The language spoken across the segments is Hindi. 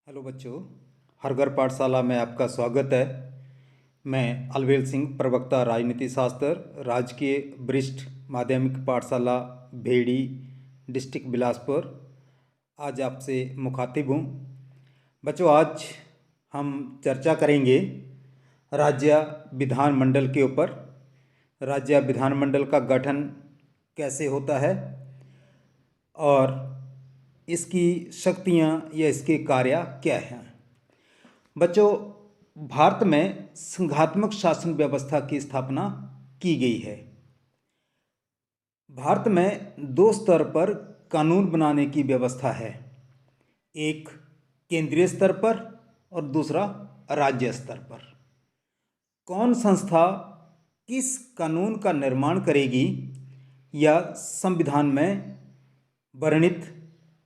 हेलो बच्चों, हर घर पाठशाला में आपका स्वागत है। मैं अलवेल सिंह, प्रवक्ता राजनीति शास्त्र, राजकीय वरिष्ठ माध्यमिक पाठशाला भेड़ी, डिस्ट्रिक्ट बिलासपुर, आज आपसे मुखातिब हूँ। बच्चों, आज हम चर्चा करेंगे राज्य विधानमंडल के ऊपर। राज्य विधानमंडल का गठन कैसे होता है और इसकी शक्तियाँ या इसके कार्य क्या हैं। बच्चों, भारत में संघात्मक शासन व्यवस्था की स्थापना की गई है। भारत में दो स्तर पर कानून बनाने की व्यवस्था है, एक केंद्रीय स्तर पर और दूसरा राज्य स्तर पर। कौन संस्था किस कानून का निर्माण करेगी या संविधान में वर्णित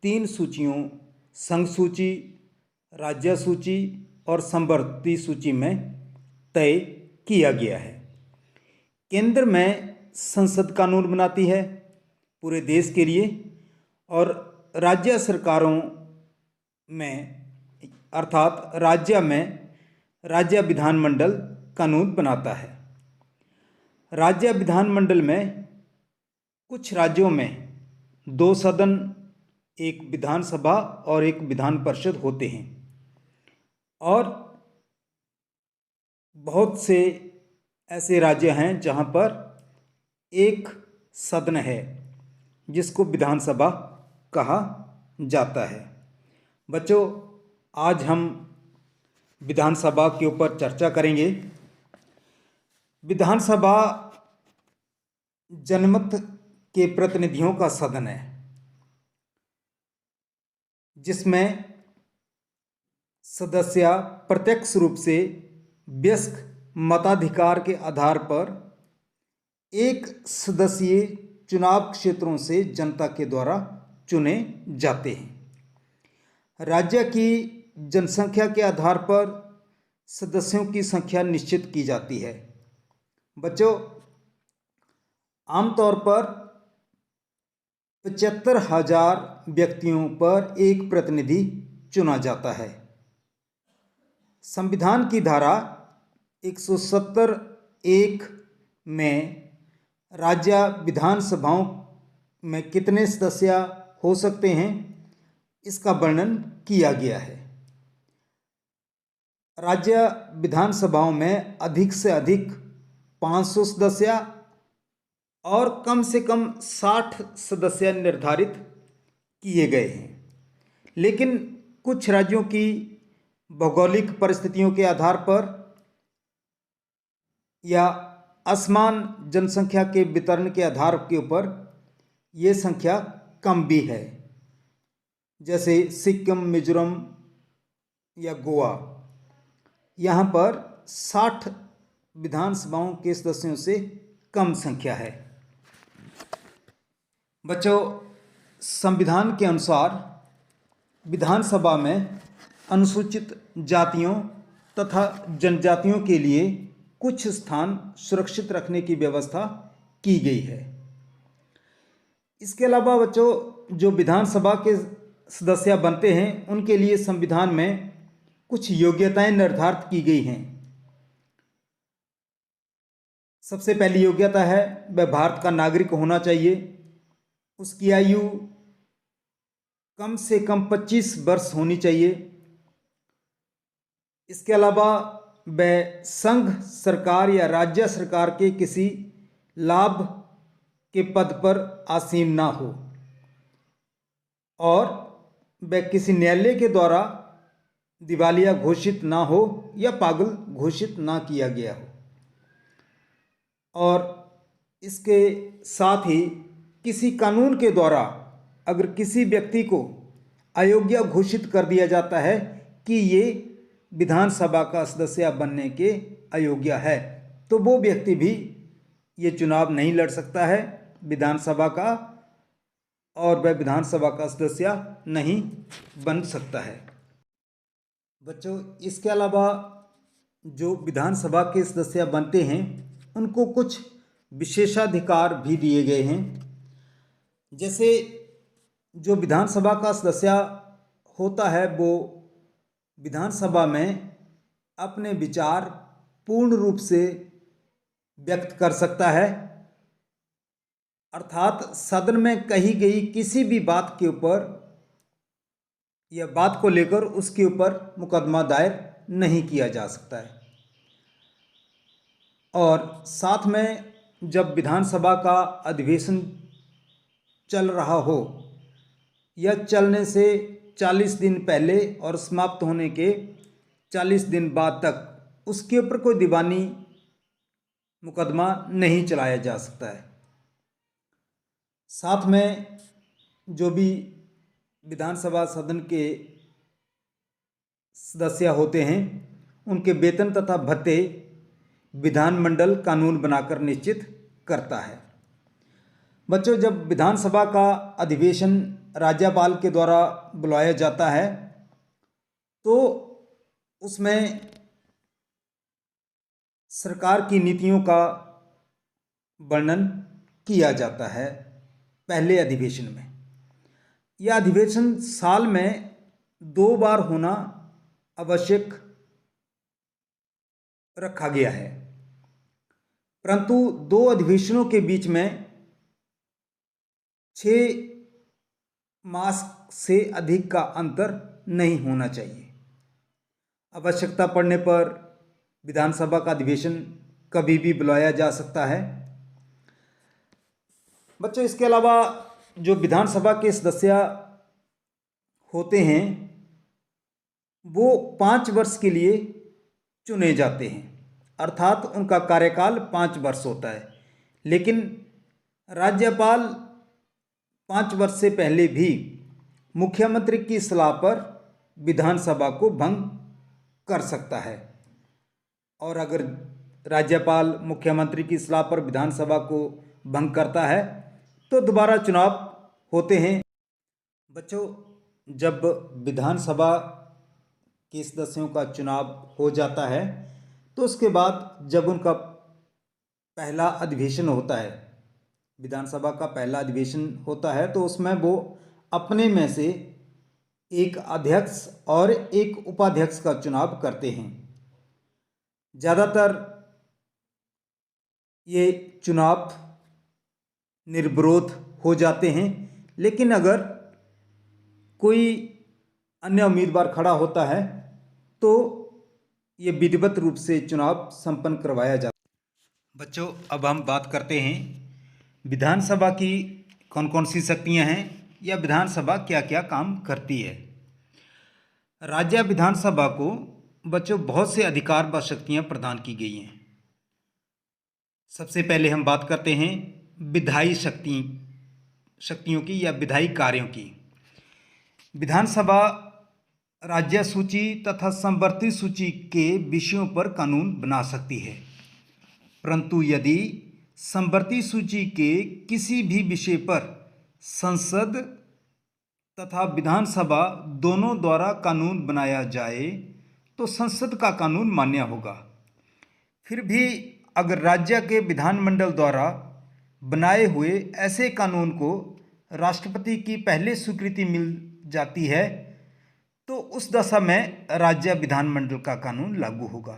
3 सूचियों संघ सूची, राज्य सूची और समवर्ती सूची में तय किया गया है। केंद्र में संसद कानून बनाती है पूरे देश के लिए और राज्य सरकारों में अर्थात राज्य में राज्य विधानमंडल कानून बनाता है। राज्य विधानमंडल में कुछ राज्यों में 2 सदन, एक विधानसभा और एक विधान परिषद होते हैं और बहुत से ऐसे राज्य हैं जहां पर एक सदन है जिसको विधानसभा कहा जाता है। बच्चों, आज हम विधानसभा के ऊपर चर्चा करेंगे। विधानसभा जनमत के प्रतिनिधियों का सदन है जिसमें सदस्य प्रत्यक्ष रूप से वयस्क मताधिकार के आधार पर एक सदस्यीय चुनाव क्षेत्रों से जनता के द्वारा चुने जाते हैं। राज्य की जनसंख्या के आधार पर सदस्यों की संख्या निश्चित की जाती है। बच्चों, आमतौर पर 75,000 व्यक्तियों पर एक प्रतिनिधि चुना जाता है। संविधान की धारा 170(1) में राज्य विधानसभाओं में कितने सदस्य हो सकते हैं इसका वर्णन किया गया है। राज्य विधानसभाओं में अधिक से अधिक 500 सदस्य और कम से कम 60 सदस्य निर्धारित किए गए हैं, लेकिन कुछ राज्यों की भौगोलिक परिस्थितियों के आधार पर या असमान जनसंख्या के वितरण के आधार के ऊपर ये संख्या कम भी है, जैसे सिक्किम, मिजोरम या गोवा। यहाँ पर 60 विधानसभाओं के सदस्यों से कम संख्या है। बच्चों, संविधान के अनुसार विधानसभा में अनुसूचित जातियों तथा जनजातियों के लिए कुछ स्थान सुरक्षित रखने की व्यवस्था की गई है। इसके अलावा बच्चों, जो विधानसभा के सदस्य बनते हैं उनके लिए संविधान में कुछ योग्यताएं निर्धारित की गई हैं। सबसे पहली योग्यता है वह भारत का नागरिक होना चाहिए। उसकी आयु कम से कम 25 वर्ष होनी चाहिए। इसके अलावा वह संघ सरकार या राज्य सरकार के किसी लाभ के पद पर आसीन ना हो और वह किसी न्यायालय के द्वारा दिवालिया घोषित ना हो या पागल घोषित ना किया गया हो। और इसके साथ ही किसी कानून के द्वारा अगर किसी व्यक्ति को अयोग्य घोषित कर दिया जाता है कि ये विधानसभा का सदस्य बनने के अयोग्य है, तो वो व्यक्ति भी ये चुनाव नहीं लड़ सकता है विधानसभा का और वह विधानसभा का सदस्य नहीं बन सकता है। बच्चों, इसके अलावा जो विधानसभा के सदस्य बनते हैं उनको कुछ विशेषाधिकार भी दिए गए हैं। जैसे जो विधानसभा का सदस्य होता है वो विधानसभा में अपने विचार पूर्ण रूप से व्यक्त कर सकता है, अर्थात सदन में कही गई किसी भी बात के ऊपर या बात को लेकर उसके ऊपर मुकदमा दायर नहीं किया जा सकता है। और साथ में जब विधानसभा का अधिवेशन चल रहा हो या चलने से 40 दिन पहले और समाप्त होने के 40 दिन बाद तक उसके ऊपर कोई दीवानी मुकदमा नहीं चलाया जा सकता है। साथ में जो भी विधानसभा सदन के सदस्य होते हैं उनके वेतन तथा भत्ते विधानमंडल कानून बनाकर निश्चित करता है। बच्चों, जब विधानसभा का अधिवेशन राज्यपाल के द्वारा बुलाया जाता है तो उसमें सरकार की नीतियों का वर्णन किया जाता है। पहले अधिवेशन में यह अधिवेशन साल में 2 बार होना आवश्यक रखा गया है, परंतु 2 अधिवेशनों के बीच में 6 मास से अधिक का अंतर नहीं होना चाहिए। आवश्यकता पड़ने पर विधानसभा का अधिवेशन कभी भी बुलाया जा सकता है। बच्चों, इसके अलावा जो विधानसभा के सदस्य होते हैं वो 5 वर्ष के लिए चुने जाते हैं, अर्थात उनका कार्यकाल 5 वर्ष होता है। लेकिन राज्यपाल 5 वर्ष से पहले भी मुख्यमंत्री की सलाह पर विधानसभा को भंग कर सकता है, और अगर राज्यपाल मुख्यमंत्री की सलाह पर विधानसभा को भंग करता है तो दोबारा चुनाव होते हैं। बच्चों, जब विधानसभा के सदस्यों का चुनाव हो जाता है तो उसके बाद जब उनका पहला अधिवेशन होता है, विधानसभा का पहला अधिवेशन होता है, तो उसमें वो अपने में से एक अध्यक्ष और एक उपाध्यक्ष का चुनाव करते हैं। ज़्यादातर ये चुनाव निर्विरोध हो जाते हैं, लेकिन अगर कोई अन्य उम्मीदवार खड़ा होता है तो ये विधिवत रूप से चुनाव संपन्न करवाया जाता है। बच्चों, अब हम बात करते हैं विधानसभा की कौन कौन सी शक्तियां हैं या विधानसभा क्या क्या काम करती है। राज्य विधानसभा को बच्चों बहुत से अधिकार व शक्तियां प्रदान की गई हैं। सबसे पहले हम बात करते हैं विधायी शक्तियों की या विधायी कार्यों की। विधानसभा राज्य सूची तथा समवर्ती सूची के विषयों पर कानून बना सकती है, परंतु यदि समवर्ती सूची के किसी भी विषय पर संसद तथा विधानसभा दोनों द्वारा कानून बनाया जाए तो संसद का कानून मान्य होगा। फिर भी अगर राज्य के विधानमंडल द्वारा बनाए हुए ऐसे कानून को राष्ट्रपति की पहले स्वीकृति मिल जाती है तो उस दशा में राज्य विधानमंडल का कानून लागू होगा।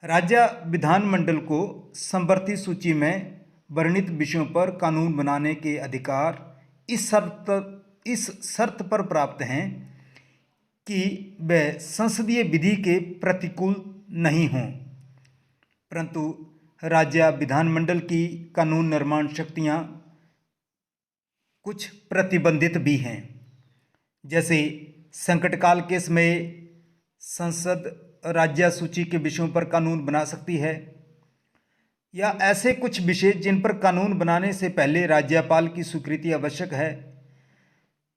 राज्य विधानमंडल को समवर्ती सूची में वर्णित विषयों पर कानून बनाने के अधिकार इस शर्त पर प्राप्त हैं कि वे संसदीय विधि के प्रतिकूल नहीं हों, परंतु राज्य विधानमंडल की कानून निर्माण शक्तियां कुछ प्रतिबंधित भी हैं। जैसे संकटकाल के समय संसद राज्य सूची के विषयों पर कानून बना सकती है, या ऐसे कुछ विषय जिन पर कानून बनाने से पहले राज्यपाल की स्वीकृति आवश्यक है।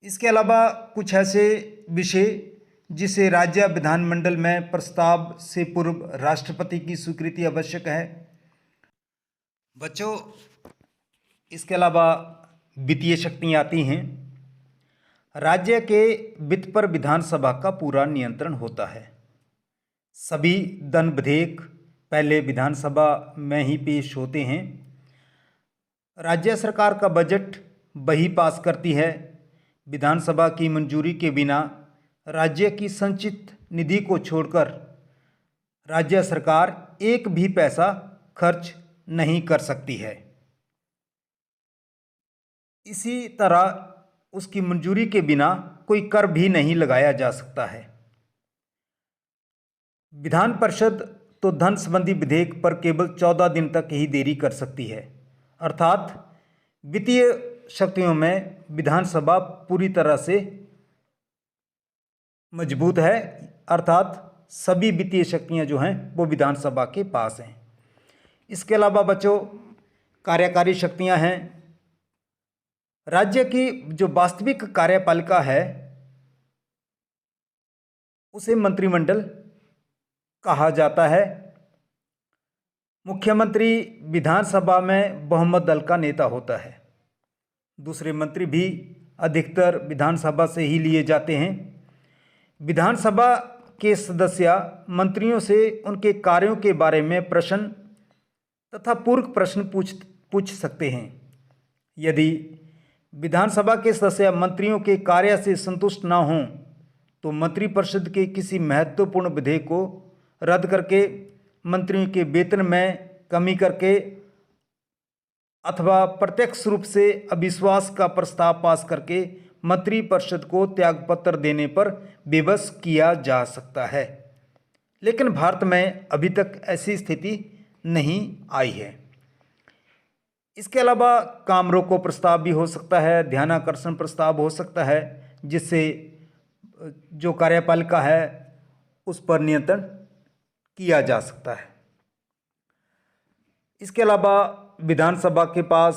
इसके अलावा कुछ ऐसे विषय जिसे राज्य विधानमंडल में प्रस्ताव से पूर्व राष्ट्रपति की स्वीकृति आवश्यक है। बच्चों, इसके अलावा वित्तीय शक्तियाँ आती हैं। राज्य के वित्त पर विधानसभा का पूरा नियंत्रण होता है। सभी धन विधेयक पहले विधानसभा में ही पेश होते हैं। राज्य सरकार का बजट वही पास करती है। विधानसभा की मंजूरी के बिना राज्य की संचित निधि को छोड़कर राज्य सरकार एक भी पैसा खर्च नहीं कर सकती है। इसी तरह उसकी मंजूरी के बिना कोई कर भी नहीं लगाया जा सकता है। विधान परिषद तो धन संबंधी विधेयक पर केवल 14 दिन तक ही देरी कर सकती है, अर्थात वित्तीय शक्तियों में विधानसभा पूरी तरह से मजबूत है, अर्थात सभी वित्तीय शक्तियां जो हैं वो विधानसभा के पास हैं। इसके अलावा बच्चों कार्यकारी शक्तियां हैं। राज्य की जो वास्तविक कार्यपालिका है उसे मंत्रिमंडल कहा जाता है। मुख्यमंत्री विधानसभा में बहुमत दल का नेता होता है। दूसरे मंत्री भी अधिकतर विधानसभा से ही लिए जाते हैं। विधानसभा के सदस्य मंत्रियों से उनके कार्यों के बारे में प्रश्न तथा पूरक प्रश्न पूछ सकते हैं। यदि विधानसभा के सदस्य मंत्रियों के कार्य से संतुष्ट न हों तो मंत्रिपरिषद के किसी महत्वपूर्ण विधेयक को रद्द करके, मंत्रियों के वेतन में कमी करके अथवा प्रत्यक्ष रूप से अविश्वास का प्रस्ताव पास करके मंत्रिपरिषद को त्यागपत्र देने पर विवश किया जा सकता है। लेकिन भारत में अभी तक ऐसी स्थिति नहीं आई है। इसके अलावा काम रोको प्रस्ताव भी हो सकता है, ध्यानाकर्षण प्रस्ताव हो सकता है, जिससे जो कार्यपालिका है उस पर नियंत्रण किया जा सकता है। इसके अलावा विधानसभा के पास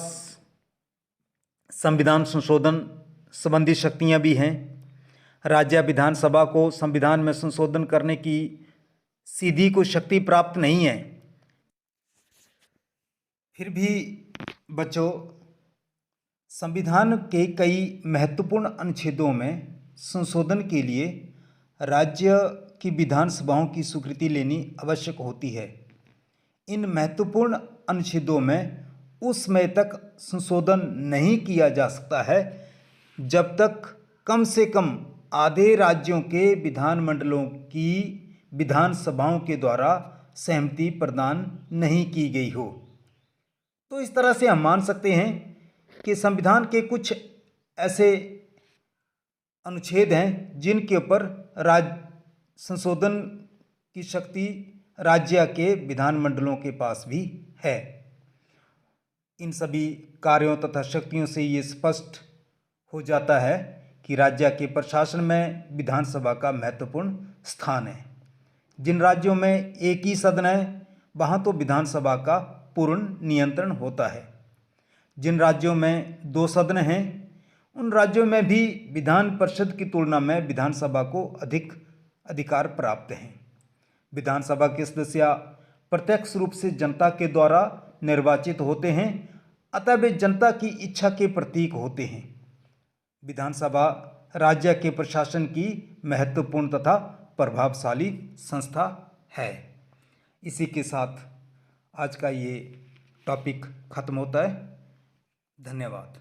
संविधान संशोधन संबंधी शक्तियां भी हैं। राज्य विधानसभा को संविधान में संशोधन करने की सीधी कोई शक्ति प्राप्त नहीं है। फिर भी बच्चों संविधान के कई महत्वपूर्ण अनुच्छेदों में संशोधन के लिए राज्य की विधानसभाओं की स्वीकृति लेनी आवश्यक होती है। इन महत्वपूर्ण अनुच्छेदों में उस समय तक संशोधन नहीं किया जा सकता है जब तक कम से कम आधे राज्यों के विधानमंडलों की विधानसभाओं के द्वारा सहमति प्रदान नहीं की गई हो। तो इस तरह से हम मान सकते हैं कि संविधान के कुछ ऐसे अनुच्छेद हैं जिनके ऊपर संशोधन की शक्ति राज्य के विधानमंडलों के पास भी है। इन सभी कार्यों तथा शक्तियों से ये स्पष्ट हो जाता है कि राज्य के प्रशासन में विधानसभा का महत्वपूर्ण स्थान है। जिन राज्यों में एक ही सदन है वहाँ तो विधानसभा का पूर्ण नियंत्रण होता है। जिन राज्यों में 2 सदन हैं उन राज्यों में भी विधान परिषद की तुलना में विधानसभा को अधिक अधिकार प्राप्त हैं। विधानसभा के सदस्य प्रत्यक्ष रूप से जनता के द्वारा निर्वाचित होते हैं, अतः वे जनता की इच्छा के प्रतीक होते हैं। विधानसभा राज्य के प्रशासन की महत्वपूर्ण तथा प्रभावशाली संस्था है। इसी के साथ आज का ये टॉपिक खत्म होता है। धन्यवाद।